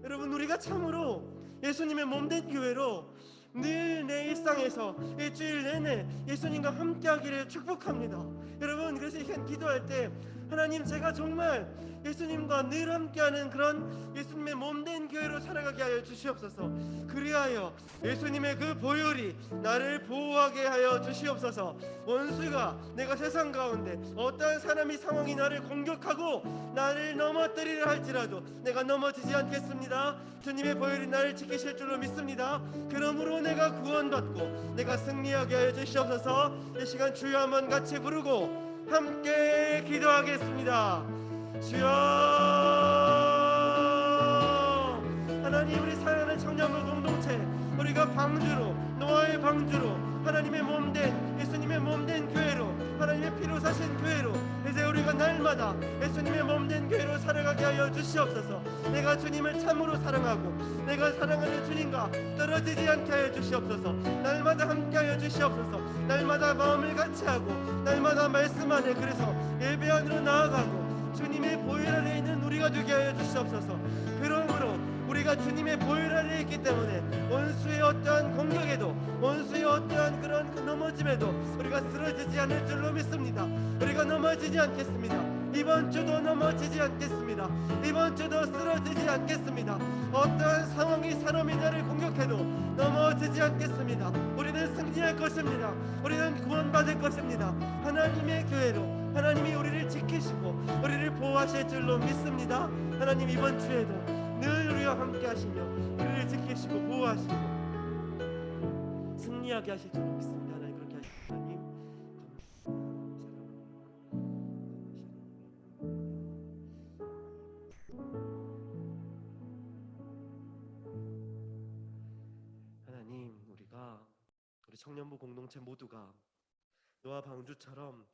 여러분 우리가 참으로 예수님의 몸된 교회로 늘 내 일상에서 일주일 내내 예수님과 함께하기를 축복합니다 여러분 그래서 이렇게 기도할 때 하나님 제가 정말 예수님과 늘 함께하는 그런 예수님의 몸된 교회로 살아가게 하여 주시옵소서 그리하여 예수님의 그 보혈이 나를 보호하게 하여 주시옵소서 원수가 내가 세상 가운데 어떠한 사람이 상황이 나를 공격하고 나를 넘어뜨리려 할지라도 내가 넘어지지 않겠습니다 주님의 보혈이 나를 지키실 줄로 믿습니다 그러므로 내가 구원받고 내가 승리하게 하여 주시옵소서 이 시간 주여 한번 같이 부르고 함께 기도하겠습니다 주여 하나님 우리 사랑하는 청년부 공동체 우리가 방주로 노아의 방주로 하나님의 몸된 예수님의 몸된 교회로 하나님의 피로 사신 교회로 이제 우리가 날마다 예수님의 몸된 교회로 살아가게 하여 주시옵소서 내가 주님을 참으로 사랑하고 내가 사랑하는 주님과 떨어지지 않게 하여 주시옵소서 날마다 함께 하여 주시옵소서 날마다 마음을 같이 하고 날마다 말씀 안에 그래서 예배 안으로 나아가고 주님의 보혈 아래 있는 우리가 되게 하여 주시옵소서 그러므로 우리가 주님의 보혈 아래 있기 때문에 원수의 어떠한 공격에도 원수의 어떠한 그런 그 넘어짐에도 우리가 쓰러지지 않을 줄로 믿습니다 우리가 넘어지지 않겠습니다 이번 주도 넘어지지 않겠습니다 이번 주도 쓰러지지 않겠습니다 어떠한 상황이 사람이 나를 공격해도 넘어지지 않겠습니다 우리는 승리할 것입니다 우리는 구원받을 것입니다 하나님의 교회로 하나님이 우리를 지키시고 우리를 보호하실 줄로 믿습니다 하나님 이번 주에도 늘 우리와 함께 하시며 우리를 지키시고 보호하시고 승리하게 하실 줄로 믿습니다 하나님 그렇게 하시고 하나님 하나님 우리 청년부 공동체 모두가 노아 방주처럼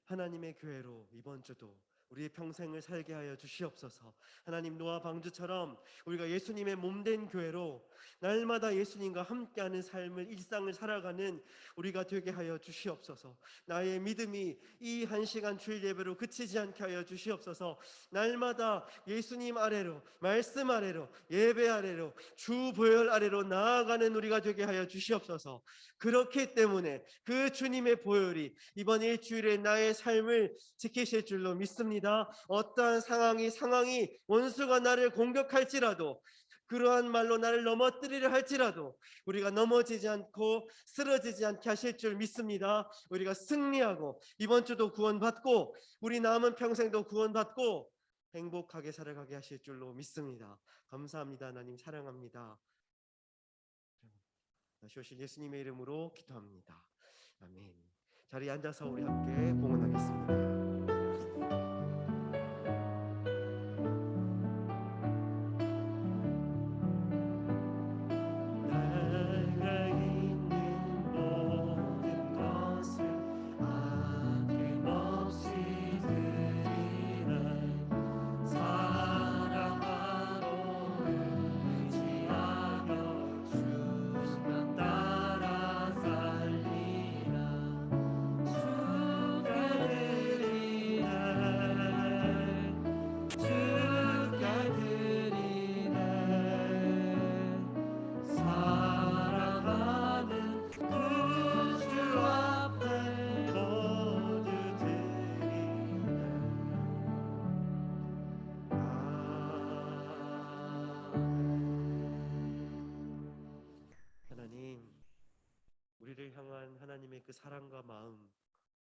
하나님의 교회로 이번 주도 우리의 평생을 살게 하여 주시옵소서 하나님 노아 방주처럼 우리가 예수님의 몸된 교회로 날마다 예수님과 함께하는 삶을 일상을 살아가는 우리가 되게 하여 주시옵소서 나의 믿음이 이 한 시간 주일 예배로 그치지 않게 하여 주시옵소서 날마다 예수님 아래로 말씀 아래로 예배 아래로 주 보혈 아래로 나아가는 우리가 되게 하여 주시옵소서 그렇기 때문에 그 주님의 보혈이 이번 일주일에 나의 삶을 지키실 줄로 믿습니다 어떠한 상황이 원수가 나를 공격할지라도 그러한 말로 나를 넘어뜨리려 할지라도 우리가 넘어지지 않고 쓰러지지 않게 하실 줄 믿습니다 우리가 승리하고 이번 주도 구원받고 우리 남은 평생도 구원받고 행복하게 살아가게 하실 줄로 믿습니다. 감사합니다. 하나님 사랑합니다. 다시 오실 예수님의 이름으로 기도합니다. 아멘. 자리에 앉아서 우리 함께 봉헌하겠습니다. 내가 있는 모든 것을 아낌없이 드리네. 사랑하고 의지하며 주시면 따라 살리라. 주께 드리네. 주께 드리네. 사랑하는 그 주 앞에 모두 드리네. 하나님, 우리를 향한 하나님의 그 사랑과 마음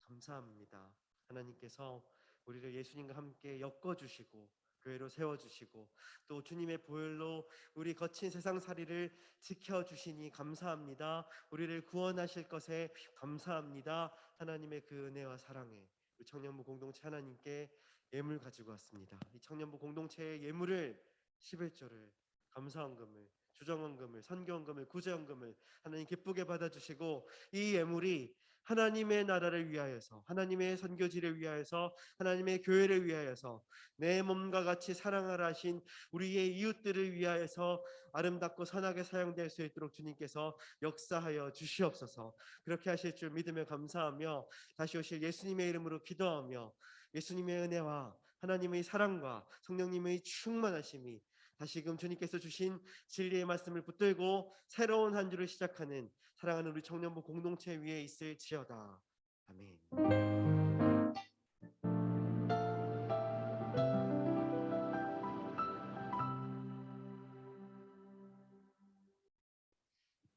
감사합니다. 하나님께서 우리를 예수님과 함께 엮어주시고 교회로 세워주시고 또 주님의 보혈로 우리 거친 세상살이를 지켜주시니 감사합니다. 우리를 구원하실 것에 감사합니다. 하나님의 그 은혜와 사랑에 우리 청년부 공동체 하나님께 예물 가지고 왔습니다. 이 청년부 공동체의 예물을 11조를 감사헌금을 주정헌금을 선교헌금을 구제헌금을 하나님 기쁘게 받아주시고 이 예물이 하나님의 나라를 위하여서 하나님의 선교지를 위하여서 하나님의 교회를 위하여서 내 몸과 같이 사랑하라 하신 우리의 이웃들을 위하여서 아름답고 선하게 사용될 수 있도록 주님께서 역사하여 주시옵소서. 그렇게 하실 줄 믿으며 감사하며 다시 오실 예수님의 이름으로 기도하며 예수님의 은혜와 하나님의 사랑과 성령님의 충만하심이 다시금 주님께서 주신 진리의 말씀을 붙들고 새로운 한 주를 시작하는 사랑하는 우리 청년부 공동체 위에 있을지어다. 아멘.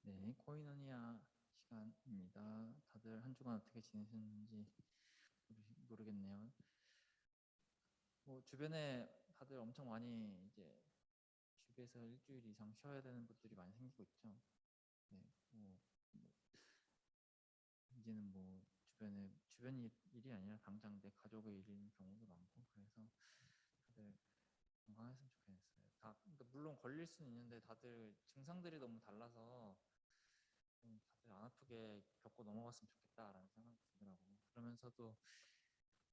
네, 코이노니아 시간입니다. 다들 한 주간 어떻게 지내셨는지 모르겠네요. 뭐 주변에 다들 엄청 많이 이제 집에서 일주일 이상 쉬어야 되는 분들이 많이 생기고 있죠. 네, 이제는 뭐 주변 일이 아니라 당장 내 가족의 일인 경우도 많고 그래서 다들 건강했으면 좋겠어요. 그러니까 물론 걸릴 수는 있는데 다들 증상들이 너무 달라서 다들 안 아프게 겪고 넘어갔으면 좋겠다라는 생각이 들더라고요. 그러면서도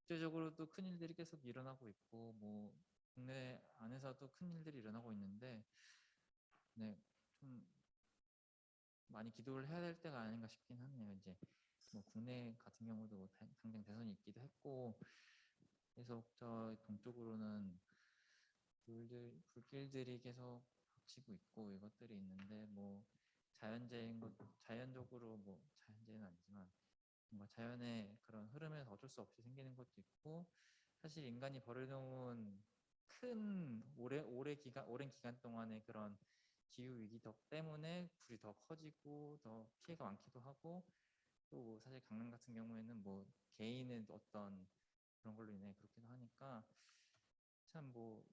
국제적으로도 큰 일들이 계속 일어나고 있고 뭐 국내 안에서도 큰 일들이 일어나고 있는데 네, 좀 많이 기도를 해야 될 때가 아닌가 싶긴 하네요. 이제 뭐 국내 같은 경우도 뭐 당장 대선이 있기도 했고 계속 저 동쪽으로는 불길들이 계속 닥치고 있고 이것들이 있는데 뭐 자연적으로 뭐 자연재해는 아니지만 뭔가 자연의 그런 흐름에서 어쩔 수 없이 생기는 것도 있고 사실 인간이 벌여놓은 큰 오랜 기간 동안의 그런 기후 위기 때문에 불이 더 커지고 더 피해가 많기도 하고 또 사실 강릉 같은 경우에는 뭐 개인의 어떤 그런 걸로 인해 그렇기도 하니까 참 뭐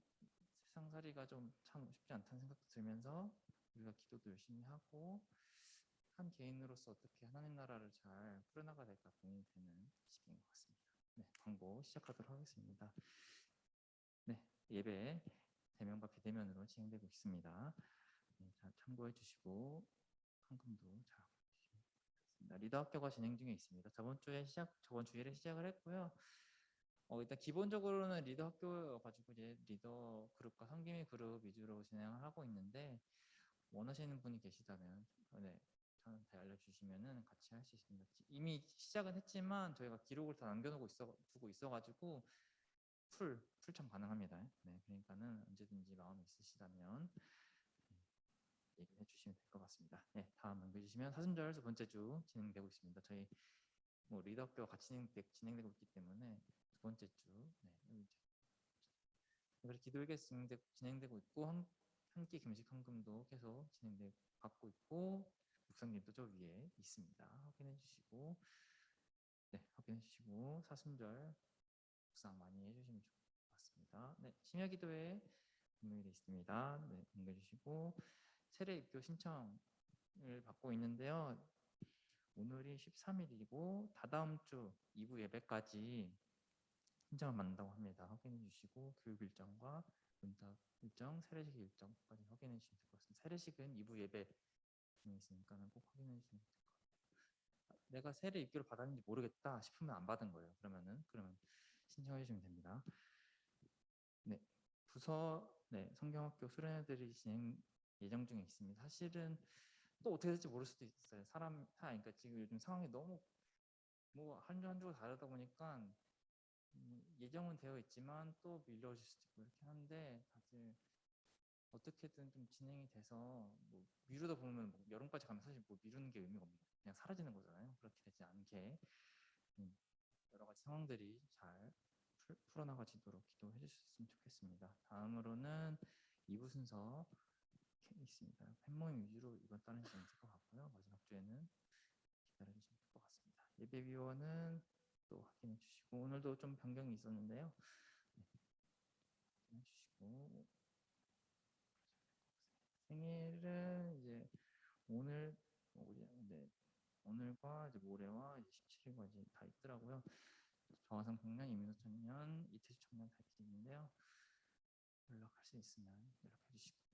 세상살이가 좀 참 쉽지 않다는 생각도 들면서 우리가 기도도 열심히 하고 한 개인으로서 어떻게 하나님 나라를 잘 풀어나가야 될까 고민이 되는 시기인 것 같습니다. 네, 광고 시작하도록 하겠습니다. 네, 예배 대면과 비대면으로 진행되고 있습니다. 네, 잘 참고해 주시고 헌금도 잘 주시면 좋겠습니다. 리더 학교가 진행 중에 있습니다. 저번 주일에 시작을 했고요. 일단 기본적으로는 리더 학교 가지고 이제 리더 그룹과 섬김의 그룹 위주로 진행을 하고 있는데 원하시는 분이 계시다면 네, 저한테 알려주시면은 같이 할 수 있습니다. 이미 시작은 했지만 저희가 기록을 다 두고 있어가지고 풀참 가능합니다. 네, 그러니까는 언제든지 마음이 있으시다면 얘기해 주시면 될 것 같습니다. 네, 다음 넘겨주시면 사순절 두 번째 주 진행되고 있습니다. 저희 뭐 리더 학교가 같이 진행되고 있기 때문에 두 번째 주 그래서 기도회가 진행되고 있고 한 끼 금식 헌금도 계속 받고 있고 묵상님도 저 위에 있습니다. 확인해 주시고 사순절 묵상 많이 해주시면 좋을 것 같습니다. 같습니다. 네, 심야 기도회 분명히 있습니다. 네, 남겨주시고 세례 입교 신청을 받고 있는데요. 오늘이 13일이고 다다음 주 2부 예배까지 신청을 받는다고 합니다. 확인해 주시고 교육 일정과 문답 일정, 세례식 일정까지 확인해 주시면 될 것 같습니다. 세례식은 2부 예배 있으니까 꼭 확인해 주시면 될 것 같아요. 내가 세례 입교를 받았는지 모르겠다 싶으면 안 받은 거예요. 그러면 신청해 주시면 됩니다. 네, 부서 성경학교 수련회들이 진행 예정 중에 있습니다. 사실은 또 어떻게 될지 모를 수도 있어요. 그러니까 지금 요즘 상황이 너무 뭐 한 주 한 주가 다르다 보니까 예정은 되어 있지만 또 밀려질 수도 있고 이렇게 한데 다들 어떻게든 좀 진행이 돼서 뭐 미루다 보면 뭐 여름까지 가면 사실 뭐 미루는 게 의미가 없는 그냥 사라지는 거잖아요. 그렇게 되지 않게 여러 가지 상황들이 잘 풀어나가지도록 기도해 주셨으면 좋겠습니다. 다음으로는 2부 순서 있습니다. 팬모임 위주로 이번 달은 좀 있을 것 같고요. 마지막 주에는 기다려주시면 될 것 같습니다. 예배위원은 또 확인해 주시고 오늘도 좀 변경이 있었는데요. 네, 확인해 주시고 생일은 이제 오늘 오늘과 이제 모레와 이제 17일과 이제 다 있더라고요. 정화상 청년, 이민호 청년, 이태주 청년 다 이렇게 있는데요. 연락할 수 있으면 연락해 주시면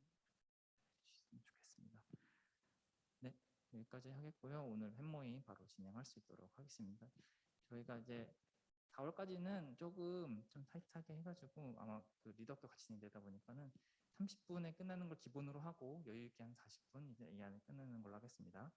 좋겠습니다. 네, 여기까지 하겠고요. 오늘 팬모임 바로 진행할 수 있도록 하겠습니다. 저희가 이제 4월까지는 조금 좀 타이트하게 해가지고 아마 그 리더도 같이 진행되다 보니까는 30분에 끝나는 걸 기본으로 하고 여유 있게 한 40분 이 안에 끝내는 걸로 하겠습니다.